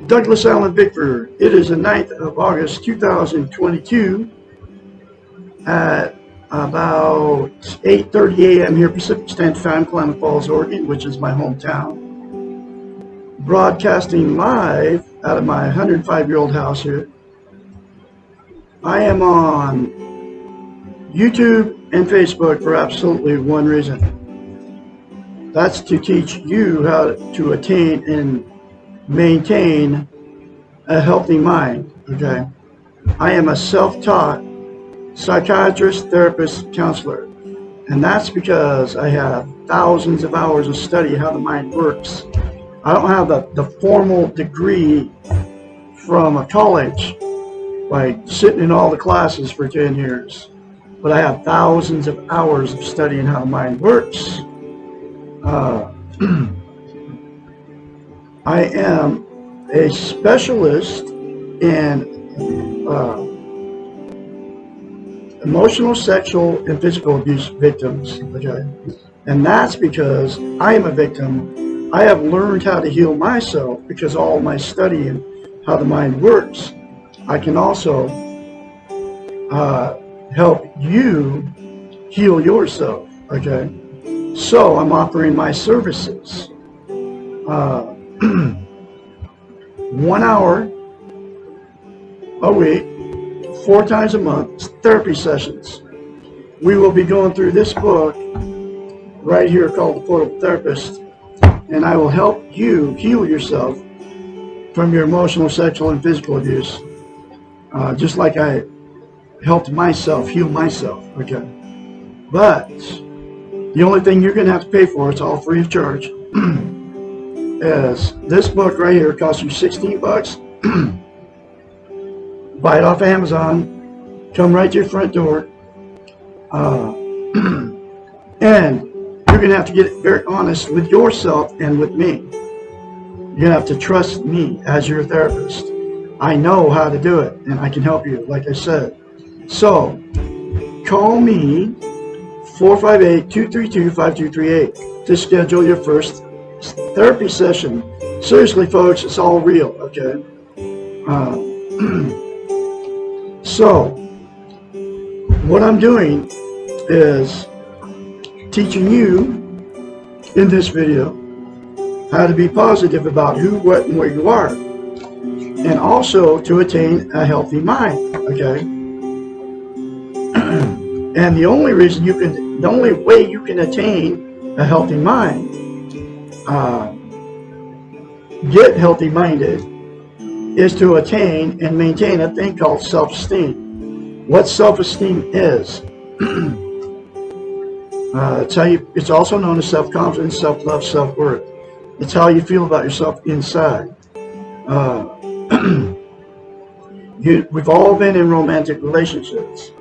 Douglas Allen Bickford. It is the 9th of August 2022 at about 8:30 a.m. here Pacific Standard Time, Klamath Falls, Oregon, which is my hometown. Broadcasting live out of my 105-year-old house here. I am on YouTube and Facebook for absolutely one reason. That's to teach you how to attain and maintain a healthy mind. Okay, I am a self-taught psychiatrist, therapist, counselor, and that's because I have thousands of hours of study how the mind works. I don't have the formal degree from a college, like sitting in all the classes for 10 years, but I have thousands of hours of studying how the mind works. I am a specialist in emotional, sexual, and physical abuse victims. Okay, and that's because I am a victim. I have learned how to heal myself because of all my study and how the mind works. I can also help you heal yourself. Okay, so I'm offering my services. 1 hour a week, 4 times a month, therapy sessions. We will be going through this book right here called The Portable Therapist, and I will help you heal yourself from your emotional, sexual, and physical abuse, just like I helped myself heal myself. Okay, but the only thing you're going to have to pay for, it's all free of charge, is this book right here. Costs you 16 bucks. Buy it off Amazon, come right to your front door, and you're going to have to get very honest with yourself and with me. You're going to have to trust me as your therapist. I know how to do it, and I can help you, like I said. So, call me, 458-232-5238, to schedule your first therapy session. Seriously, folks, it's all real, okay? So, what I'm doing is teaching you in this video how to be positive about who, what, and where you are, and also to attain a healthy mind, okay? And the only way you can attain a healthy mind, get healthy minded, is to attain and maintain a thing called self-esteem. What self-esteem is, it's also known as self-confidence, self-love, self-worth. It's how you feel about yourself inside. We've all been in romantic relationships.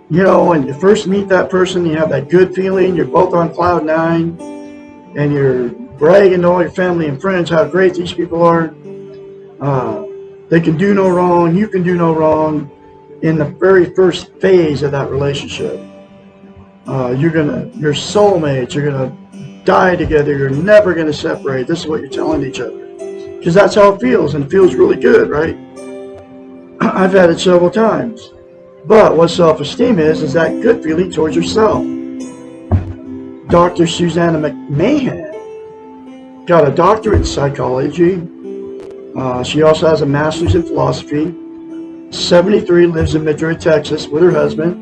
You know, when you first meet that person, you have that good feeling, you're both on cloud 9, and you're bragging to all your family and friends how great these people are. They can do no wrong, you can do no wrong. In the very first phase of that relationship, you're soulmates, you're gonna die together, you're never gonna separate. This is what you're telling each other, because that's how it feels, and it feels really good, right? I've had it several times. But what self-esteem is that good feeling towards yourself. Dr. Susanna McMahon got a doctorate in psychology. She also has a master's in philosophy. 73, lives in Madrid, Texas with her husband.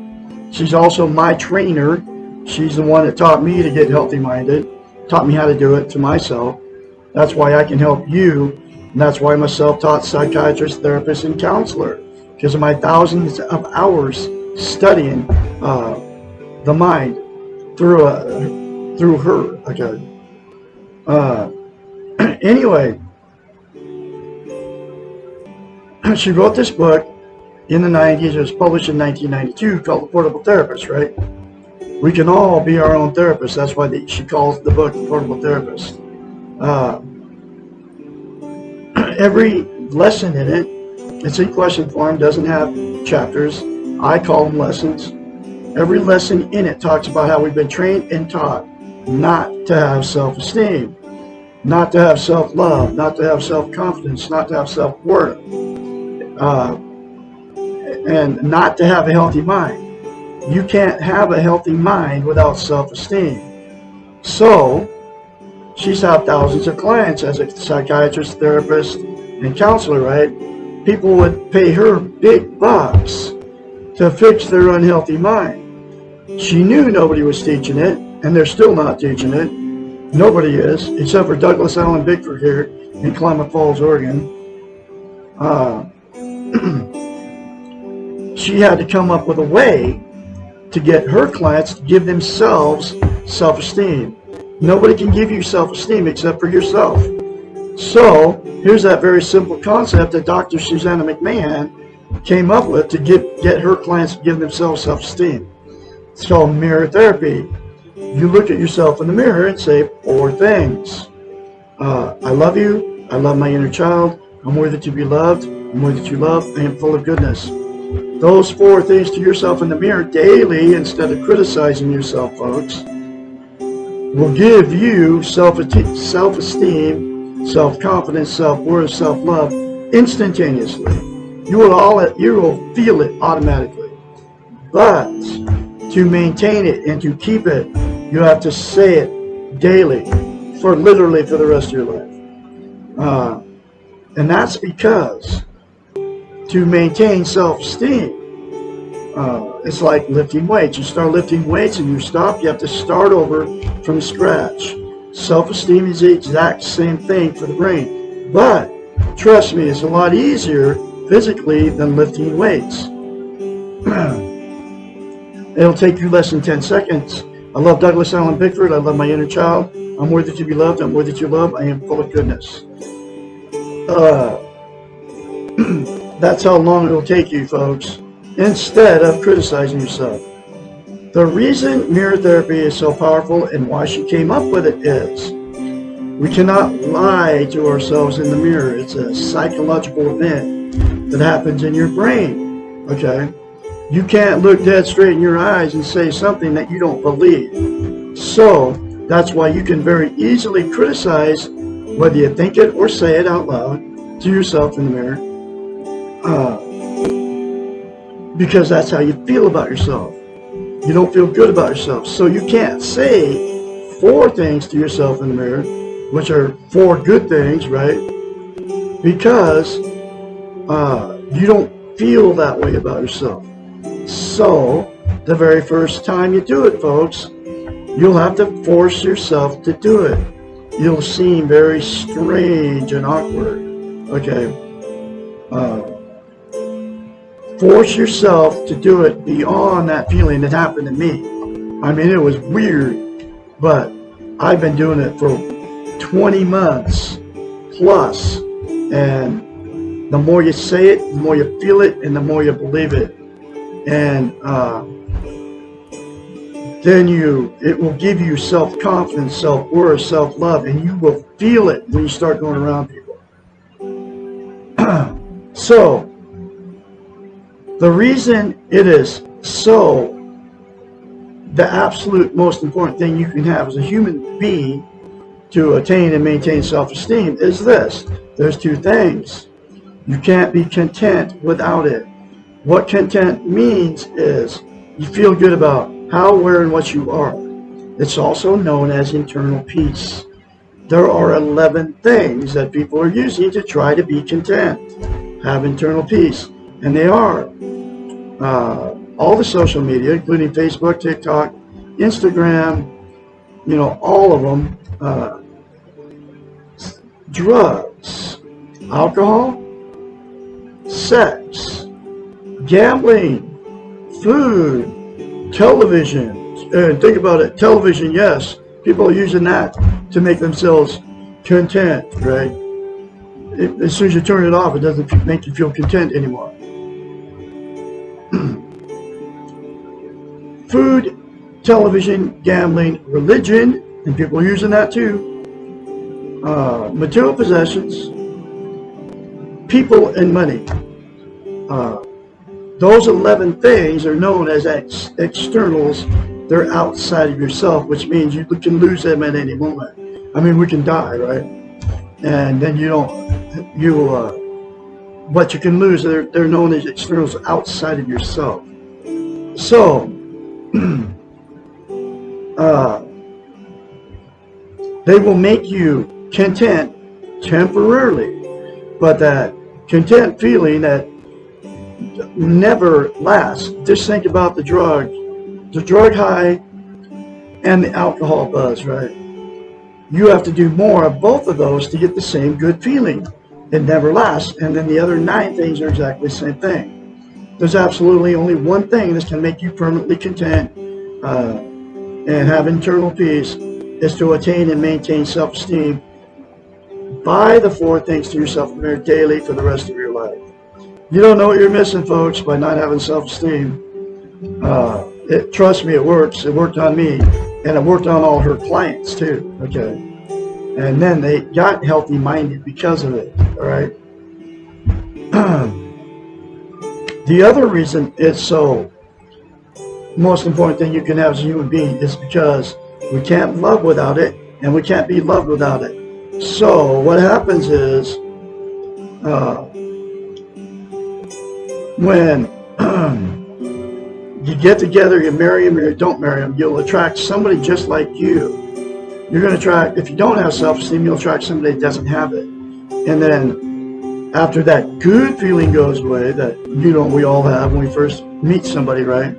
She's also my trainer. She's the one that taught me to get healthy minded, taught me how to do it to myself. That's why I can help you, and that's why I'm a self-taught psychiatrist, therapist, and counselor, because of my thousands of hours studying the mind through her. Okay. Anyway, she wrote this book in the 90s. It was published in 1992, called The Portable Therapist, right? We can all be our own therapist. That's why she calls the book The Portable Therapist. Every lesson in it, it's in question form, doesn't have chapters. I call them lessons. Every lesson in it talks about how we've been trained and taught not to have self-esteem. not to have self-love, not to have self-confidence, not to have self-worth, and not to have a healthy mind. You can't have a healthy mind without self-esteem. So, she's had thousands of clients as a psychiatrist, therapist, and counselor, right? People would pay her big bucks to fix their unhealthy mind. She knew nobody was teaching it, and they're still not teaching it. Nobody is, except for Douglas Allen Bickford here in Klamath Falls, Oregon. She had to come up with a way to get her clients to give themselves self-esteem. Nobody can give you self-esteem except for yourself. So here's that very simple concept that Dr. Susanna McMahon came up with to get her clients to give themselves self-esteem. It's called mirror therapy. You look at yourself in the mirror and say 4 things. I love you. I love my inner child. I'm worthy to be loved. I'm worthy to love. I am full of goodness. Those 4 things to yourself in the mirror daily, instead of criticizing yourself, folks, will give you self-esteem, self-confidence, self-worth, self-love instantaneously. You will feel it automatically. But to maintain it and to keep it, you have to say it daily, literally for the rest of your life. And that's because to maintain self-esteem, it's like lifting weights. You start lifting weights and you stop, you have to start over from scratch. Self-esteem is the exact same thing for the brain. But trust me, it's a lot easier physically than lifting weights. It'll take you less than 10 seconds. I love Douglas Allen Bickford. I love my inner child. I'm worthy to be loved. I'm worthy to love. I am full of goodness. That's how long it will take you, folks, instead of criticizing yourself. The reason mirror therapy is so powerful and why she came up with it is we cannot lie to ourselves in the mirror. It's a psychological event that happens in your brain, okay? You can't look dead straight in your eyes and say something that you don't believe. So that's why you can very easily criticize, whether you think it or say it out loud to yourself in the mirror, because that's how you feel about yourself. You don't feel good about yourself. So you can't say 4 things to yourself in the mirror, which are 4 good things, right? Because you don't feel that way about yourself. So the very first time you do it, folks, you'll have to force yourself to do it. You'll seem very strange and awkward. Okay. Force yourself to do it beyond that feeling that happened to me. I mean, it was weird, but I've been doing it for 20 months plus, and the more you say it, the more you feel it, and the more you believe it. And then it will give you self-confidence, self-worth, self-love, and you will feel it when you start going around people. So, the reason it is the absolute most important thing you can have as a human being to attain and maintain self-esteem is this. There's 2 things. You can't be content without it. What content means is you feel good about how, where, and what you are. It's also known as internal peace. There are 11 things that people are using to try to be content, have internal peace, and they are all the social media, including Facebook, TikTok, Instagram, all of them, drugs, alcohol, sex, gambling, food, television. And think about it, television, yes, people are using that to make themselves content, right? As soon as you turn it off, it doesn't make you feel content anymore. Food, television, gambling, religion, and people are using that too. Material possessions, people, and money. Those 11 things are known as externals. They're outside of yourself, which means you can lose them at any moment. I mean, we can die, right? And then what you can lose, they're known as externals outside of yourself. So, they will make you content temporarily, but that content feeling that never lasts. Just think about the drug high and the alcohol buzz, right? You have to do more of both of those to get the same good feeling. It never lasts. And then the other 9 things are exactly the same thing. There's absolutely only one thing that can make you permanently content and have internal peace, is to attain and maintain self-esteem by the 4 things to yourself in the mirror daily for the rest of your life. You don't know what you're missing, folks, by not having self-esteem. Trust me, it works. It worked on me, and it worked on all her clients too. Okay, and then they got healthy-minded because of it. All right. The other reason it's so most important thing you can have as a human being is because we can't love without it, and we can't be loved without it. So what happens is, when you get together, you marry them or you don't marry them, you'll attract somebody just like you. You're going to attract, if you don't have self-esteem, you'll attract somebody that doesn't have it. And then after that good feeling goes away, that we all have when we first meet somebody, right?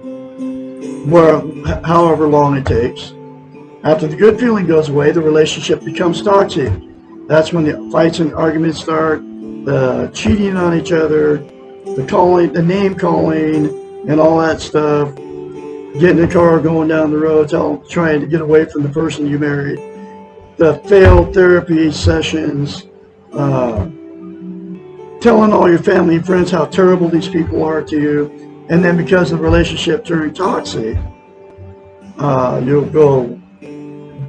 Where, however long it takes. After the good feeling goes away, the relationship becomes toxic. That's when the fights and arguments start, the cheating on each other, the name calling, and all that stuff. Getting in the car, going down the road, trying to get away from the person you married. The failed therapy sessions, telling all your family and friends how terrible these people are to you, and then because the relationship turned toxic, you'll go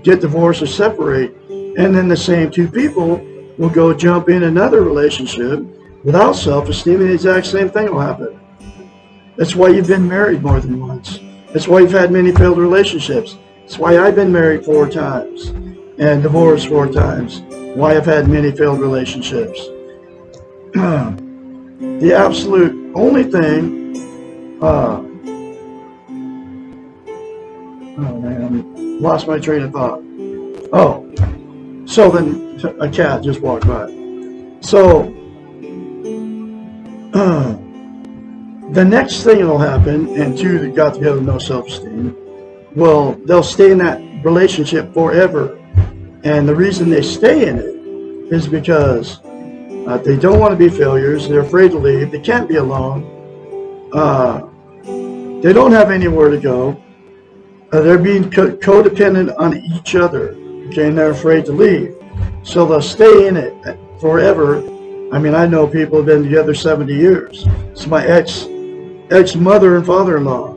get divorced or separate, and then the same 2 people will go jump in another relationship without self-esteem, and the exact same thing will happen. That's why you've been married more than once. That's why you've had many failed relationships. That's why I've been married 4 times and divorced 4 times. Why I've had many failed relationships. The absolute only thing, oh man, I lost my train of thought. Oh, so then a cat just walked by. So, the next thing that'll happen, and 2 that got together with no self-esteem, well, they'll stay in that relationship forever. And the reason they stay in it is because they don't want to be failures. They're afraid to leave. They can't be alone. They don't have anywhere to go. They're being codependent on each other. Okay, and they're afraid to leave. So they'll stay in it forever. I mean, I know people have been together 70 years. It's my ex-mother and father-in-law.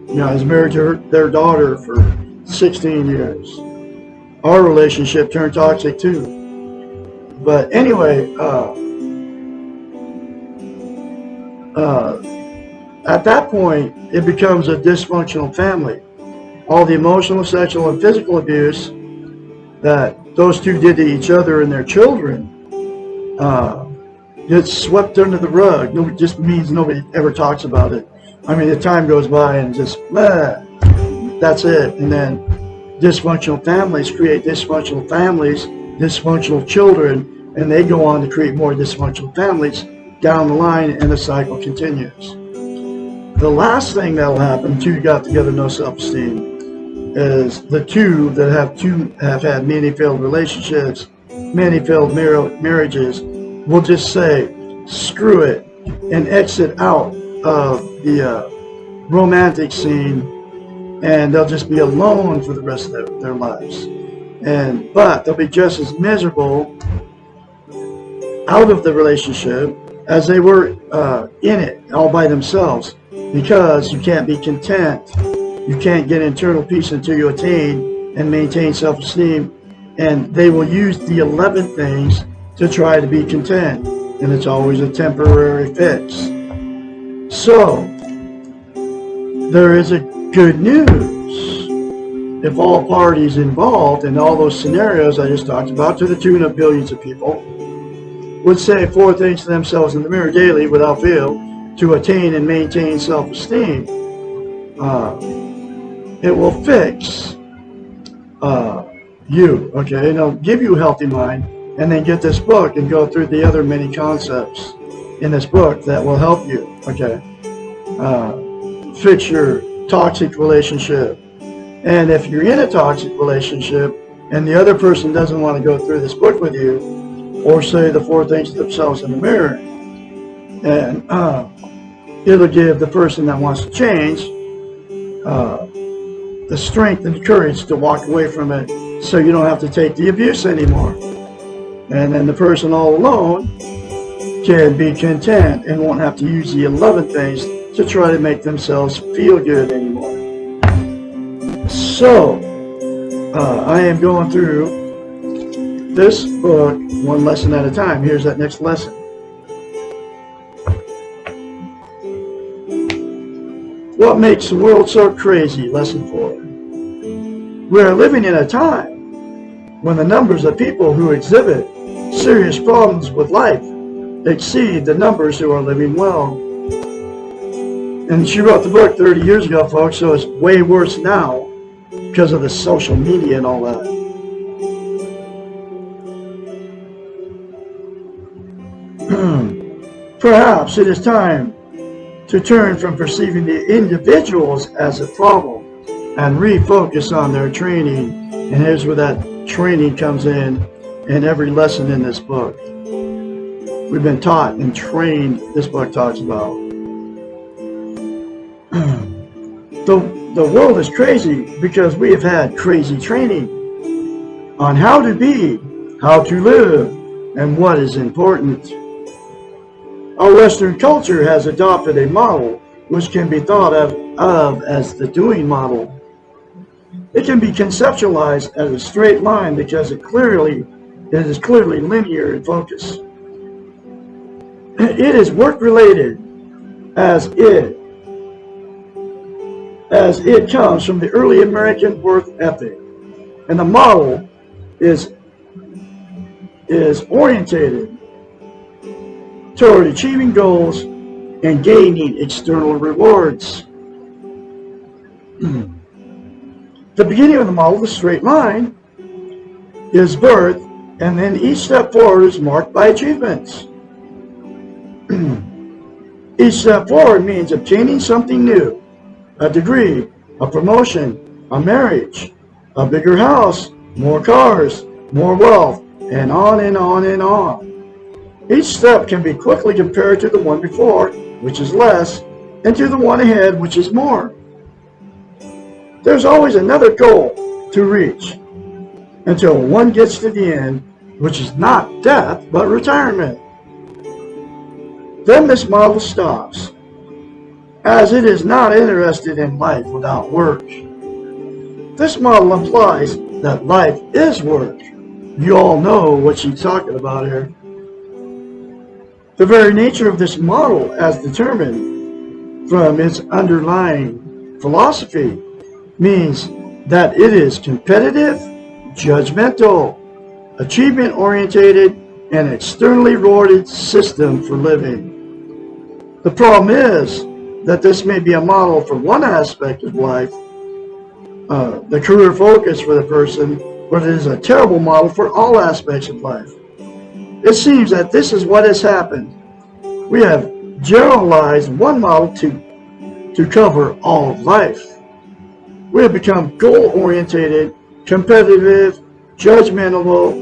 I was married to their daughter for 16 years. Our relationship turned toxic too. But anyway, at that point, it becomes a dysfunctional family. All the emotional, sexual, and physical abuse that those 2 did to each other and their children gets swept under the rug. It just means nobody ever talks about it. I mean, the time goes by and just, that's it. And then dysfunctional families create dysfunctional families, dysfunctional children, and they go on to create more dysfunctional families down the line, and the cycle continues. The last thing that will happen, 2 got together, no self-esteem, is the 2 that have had many failed relationships, many failed marriages, will just say, screw it, and exit out of the romantic scene, and they'll just be alone for the rest of their lives. But they'll be just as miserable out of the relationship as they were in it, all by themselves, because you can't be content. You can't get internal peace until you attain and maintain self-esteem, and they will use the 11 things to try to be content, and it's always a temporary fix. So, there is a good news. if all parties involved in all those scenarios I just talked about, to the tune of billions of people, would say 4 things to themselves in the mirror daily without fail to attain and maintain self-esteem, it will fix you, okay? And it'll give you a healthy mind, and then get this book and go through the other many concepts in this book that will help you, okay? Fix your toxic relationship. And if you're in a toxic relationship and the other person doesn't want to go through this book with you, or say the 4 things to themselves in the mirror, and it'll give the person that wants to change the strength and the courage to walk away from it, so you don't have to take the abuse anymore. And then the person all alone can be content and won't have to use the 11 things to try to make themselves feel good anymore. So, I am going through this book one lesson at a time. Here's that next lesson. What makes the world so crazy? Lesson 4. We are living in a time when the numbers of people who exhibit serious problems with life exceed the numbers who are living well. And she wrote the book 30 years ago, folks, so it's way worse now because of the social media and all that. Perhaps it is time to turn from perceiving the individuals as a problem and refocus on their training. And here's where that training comes in every lesson in this book. We've been taught and trained, this book talks about. The world is crazy because we have had crazy training on how to be, how to live, and what is important. Our Western culture has adopted a model which can be thought of as the doing model. It can be conceptualized as a straight line because it is clearly linear in focus. It is work-related as it comes from the early American work ethic, and the model is orientated toward achieving goals and gaining external rewards. The beginning of the model, the straight line, is birth, and then each step forward is marked by achievements. Each step forward means obtaining something new, a degree, a promotion, a marriage, a bigger house, more cars, more wealth, and on and on and on. Each step can be quickly compared to the one before, which is less, and to the one ahead, which is more. There's always another goal to reach until one gets to the end, which is not death, but retirement. Then this model stops, as it is not interested in life without work. This model implies that life is work. You all know what she's talking about here. The very nature of this model, as determined from its underlying philosophy, means that it is competitive, judgmental, achievement-oriented, and externally rewarded system for living. The problem is that this may be a model for one aspect of life, the career focus for the person, but it is a terrible model for all aspects of life. It seems that this is what has happened. We have generalized one model to cover all of life. We have become goal-oriented, competitive, judgmental,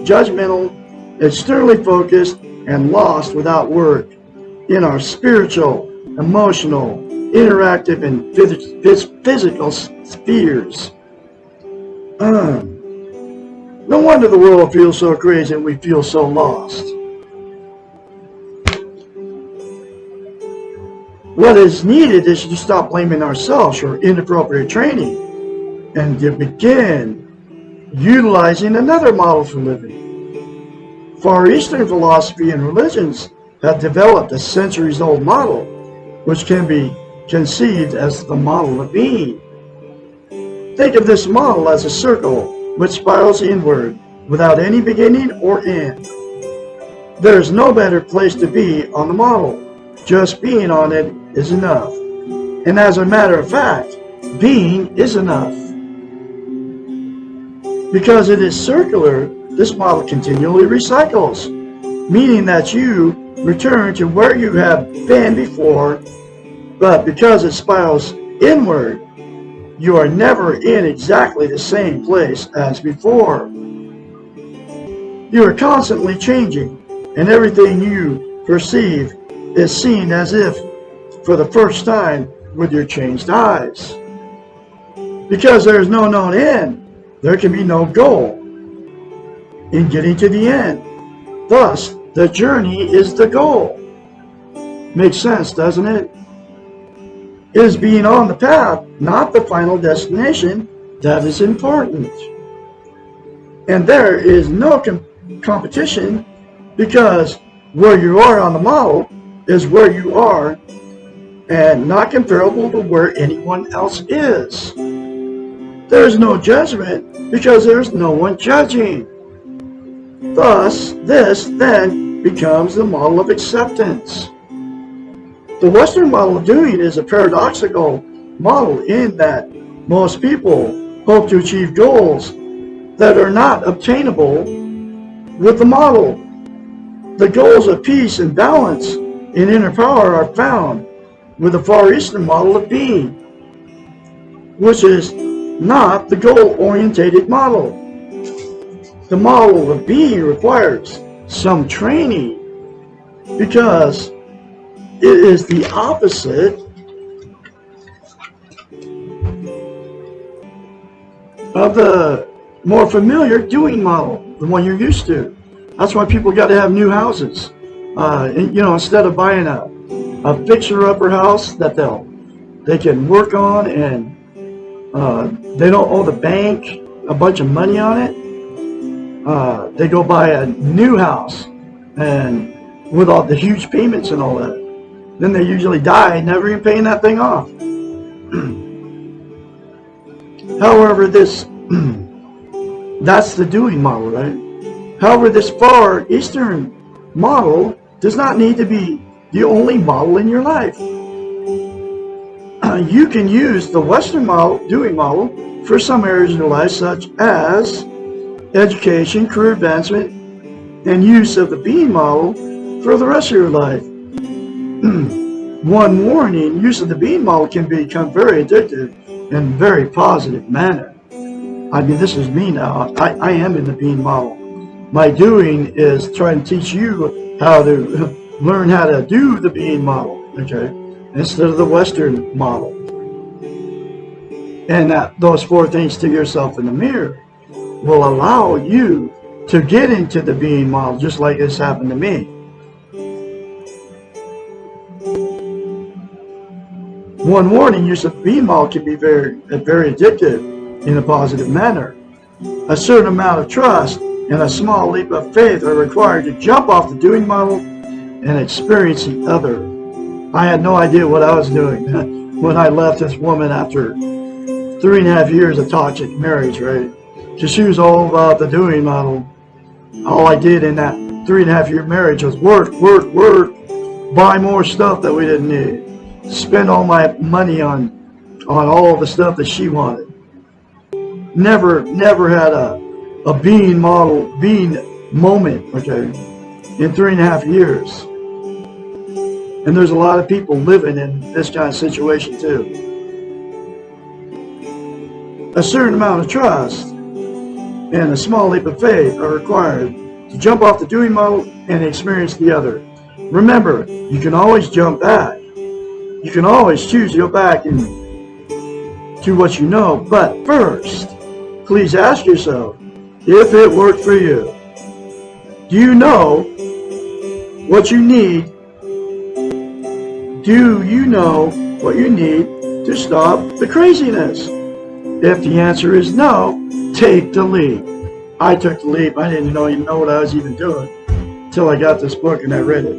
externally focused, and lost without work in our spiritual, emotional, interactive, and physical spheres. No wonder the world feels so crazy and we feel so lost. What is needed is to stop blaming ourselves for inappropriate training and to begin utilizing another model for living. Far Eastern philosophy and religions have developed a centuries-old model which can be conceived as the model of being. Think of this model as a circle which spirals inward without any beginning or end. There is no better place to be on the model. Just being on it is enough. And as a matter of fact, being is enough. Because it is circular, this model continually recycles, meaning that you return to where you have been before, but because it spirals inward, you are never in exactly the same place as before. You are constantly changing, and everything you perceive is seen as if for the first time with your changed eyes. Because there is no known end, there can be no goal in getting to the end. Thus, the journey is the goal. Makes sense, doesn't it? It is being on the path, not the final destination, that is important. And there is no competition, because where you are on the model is where you are and not comparable to where anyone else is. There is no judgment because there is no one judging. Thus, this then becomes the model of acceptance. The Western model of doing is a paradoxical model in that most people hope to achieve goals that are not obtainable with the model. The goals of peace and balance and inner power are found with the Far Eastern model of being, which is not the goal-orientated model. The model of being requires some training because it is the opposite of the more familiar doing model, the one you're used to. That's why people got to have new houses. Instead of buying a fixer-upper house that they can work on and they don't owe the bank a bunch of money on it. They go buy a new house and with all the huge payments and all that. Then they usually die never even paying that thing off. However, that's the doing model, right? However, this Far Eastern model does not need to be the only model in your life. You can use the Western model, doing model, for some areas in your life, such as education, career advancement, and use of the being model for the rest of your life. One warning, use of the being model can become very addictive in a very positive manner. I mean, this is me now. I am in the being model. My doing is trying to teach you how to learn how to do the being model, okay, instead of the Western model. And those 4 things to yourself in the mirror will allow you to get into the being model, just like this happened to me. One warning, use of the being model can be very addictive in a positive manner. A certain amount of trust and a small leap of faith are required to jump off the doing model and experience the other. I had no idea what I was doing when I left this woman after 3.5 years of toxic marriage, right? Because she was all about the doing model. All I did in that 3.5-year marriage was work, buy more stuff that we didn't need, spend all my money on all the stuff that she wanted. Never had a being model, being moment, okay, in 3.5 years. And there's a lot of people living in this kind of situation too. A certain amount of trust and a small leap of faith are required to jump off the doing model and experience the other. Remember, you can always jump back. You can always choose to go back to what you know. But first, please ask yourself if it worked for you. Do you know what you need? Do you know what you need to stop the craziness? If the answer is no, take the leap. I took the leap. I didn't even know what I was even doing until I got this book and I read it.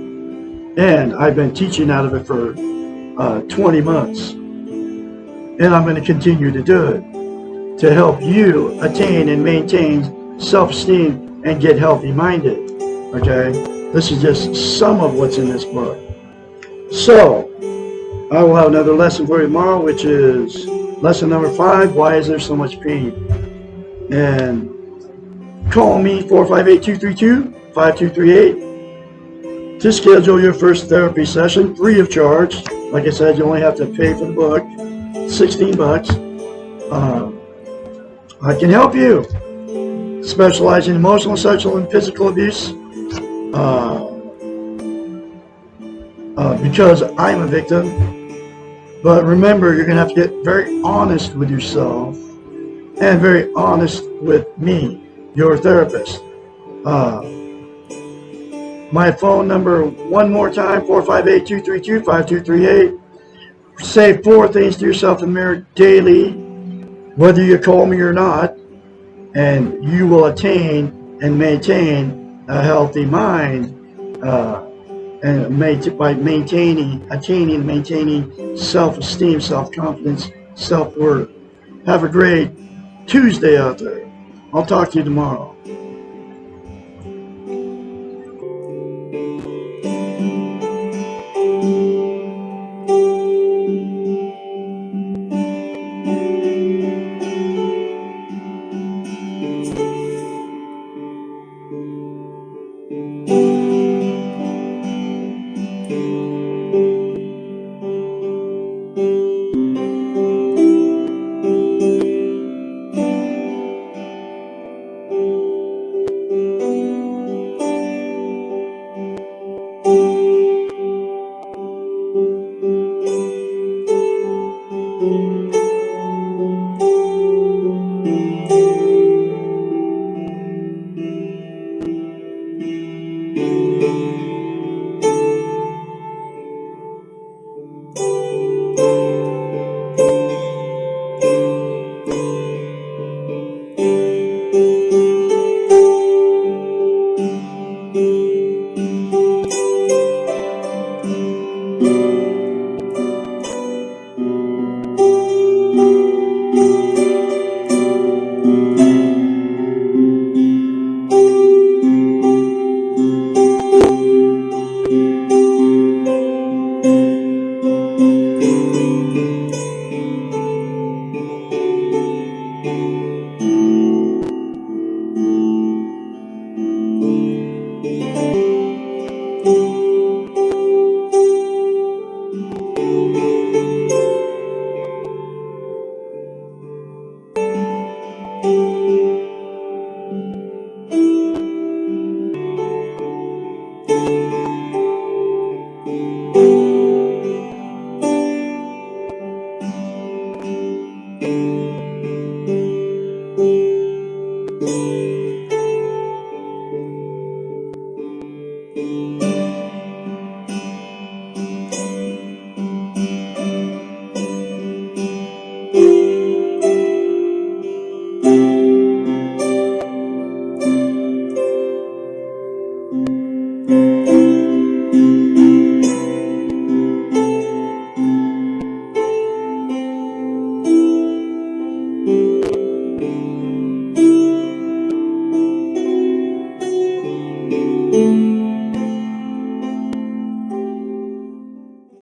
And I've been teaching out of it for 20 months. And I'm going to continue to do it. to help you attain and maintain self-esteem and get healthy-minded. Okay? This is just some of what's in this book. So, I will have another lesson for you tomorrow, which is lesson number 5, why is there so much pain? And call me, 458-232-5238, to schedule your first therapy session, free of charge. Like I said, you only have to pay for the book, $16. I can help you. Specialize in emotional, sexual, and physical abuse. Because I'm a victim. But remember, you're going to have to get very honest with yourself and very honest with me, your therapist. My phone number, one more time, 458-232-5238. Say 4 things to yourself in the mirror daily, whether you call me or not, and you will attain and maintain a healthy mind, and by attaining and maintaining self-esteem, self-confidence, self-worth. Have a great Tuesday out there. I'll talk to you tomorrow.